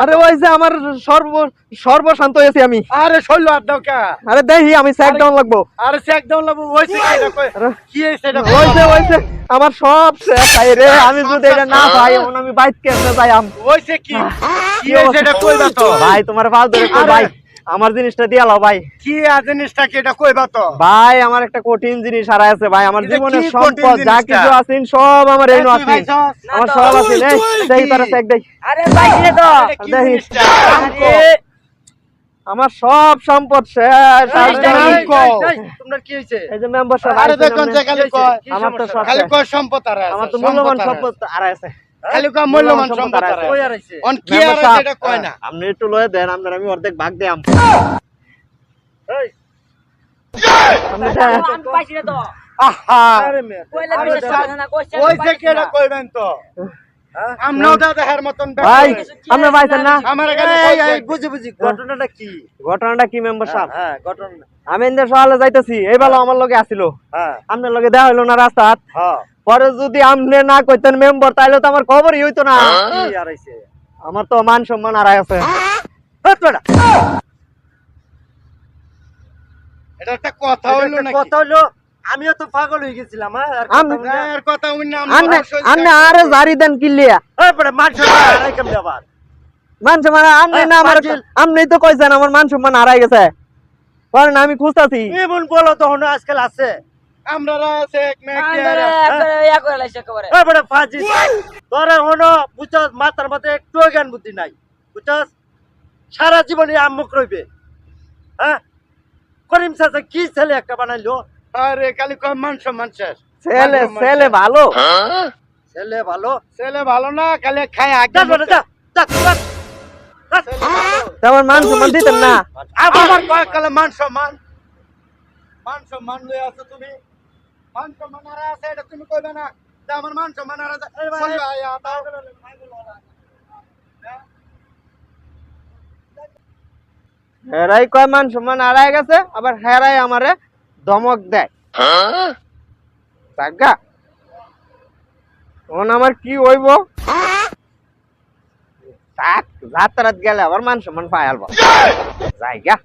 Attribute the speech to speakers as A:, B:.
A: আরে ওই যে আমার সর্বশান্ত হয়েছি আমি।
B: আরে শৈল আর দাও কা।
A: আরে দেখি আমি চেক ডাউন লাগবো।
B: আরে চেক ডাউন লাগবো হইছে কি এটা কই কি হইছে এটা
A: হইছে আমার সব শেষ আই রে। আমি যদি এটা না পাই এখন আমি বাইক কেমনে যাইম।
B: হইছে কি কি হইছে এটা কইবা তো
A: ভাই তোমার পাল ধরে কই ভাই আমার জিনিসটা দিয়া লাও ভাই।
B: কি আর জিনিসটা কি এটা কইবা তো
A: ভাই আমার একটা কঠিন জিনিস হারাই আছে ভাই। আমার জীবনের সম্পদ যা কিছু আছে সব আমার এই আছে। আমার সব আছে রে। দেখি তারা চেক দেই।
C: আরে ভাই রে তো
A: দেখি আমার সব সম্পদ শেষ।
B: তোমরা কি হইছে
A: এই যে মেম্বার সাহেব
B: আরে দেখুন যে খালি কয়
A: আমার তো সব
B: খালি কয় সম্পদ আর আছে
A: আমার তো মূল্যবান সম্পদ হারাই আছে।
B: খালি কয় মূল্যবান সম্পদ আর আছে কই আর আছে অন কি আর আছে এটা কয় না
A: আপনি একটু লয়ে দেন আপনার আমি অর্ধেক ভাগ দেম।
B: এই
A: আপনি দেন।
C: আমি পাইছি রে তো
B: আহা
C: কইলে বিশ্বাস না কইছে
B: হইছে কি এটা কইবেন তো আমরাও দাদার মতন
A: ভাই আপনি পাইছেন না?
B: আমার এখানে এই বুঝি বুঝি ঘটনাটা কি
A: ঘটনাটা কি মেম্বার সাহেব?
B: হ্যাঁ ঘটনা
A: আমি ইন্দে সকালে যাইতেছি এই বেলা আমার লগে আসিল।
B: হ্যাঁ
A: আপনার লগে দেখা হইলো না রাস্তাত।
B: হ্যাঁ
A: পরে যদি আপনি না কইতেন মেম্বার তাইলে তো আমার খবরই হইতো না।
B: কি আর হইছে
A: আমার তো মান সম্মান হারাই আছে।
B: এটা একটা কথা হইলো না কথা হইলো আমিও তো পাগল হয়ে গেছিলাম আর কথা হইন না
A: আপনি আরে জারি দেন কিলিয়া
B: এই পড়ে মান সম্মান হারাই কেমনে আবার
A: মান সম্মান আপনি না আমার আপনি তো কইছেন আমার মান সম্মান হারাই গেছে। কারণ আমি খুঁজতাছি
B: এমন বলো তো হনো আজকাল আছে আমরা আছে এক মেক
C: আরে একবারে ইয়া করে লাইছে একেবারে
B: এই বড় ফাজি তোরে হনো বুঝছস মাথার মধ্যে একটু জ্ঞান বুদ্ধি নাই বুঝছস সারা জীবন এই আমুক রইবে হ্যাঁ করিম চাচা কি ছেলে একটা বানাইলো আরে খালি কম মান সম্মান শেষ
A: ছেলে ভালো
B: ছেলে ভালো না খালি খায় আগে যা
A: তেমন মান সম্মান দিতেন না।
B: আবার কয় কালে মান সম্মান লই আছো তুমি মান সম্মান আর আছে এটা তুমি কইবে না যে আমার মান সম্মান আর আছে এই ভাই আয়া দাও
A: হেরাই কয় মান সম্মান হারাই গেছে আবার হেরাই আমারে ধমক দেয়। টাকা এখন আমার কি হইব? যাত্রাত গেলে আবার মান সম্মান পাই আলবা জায়গা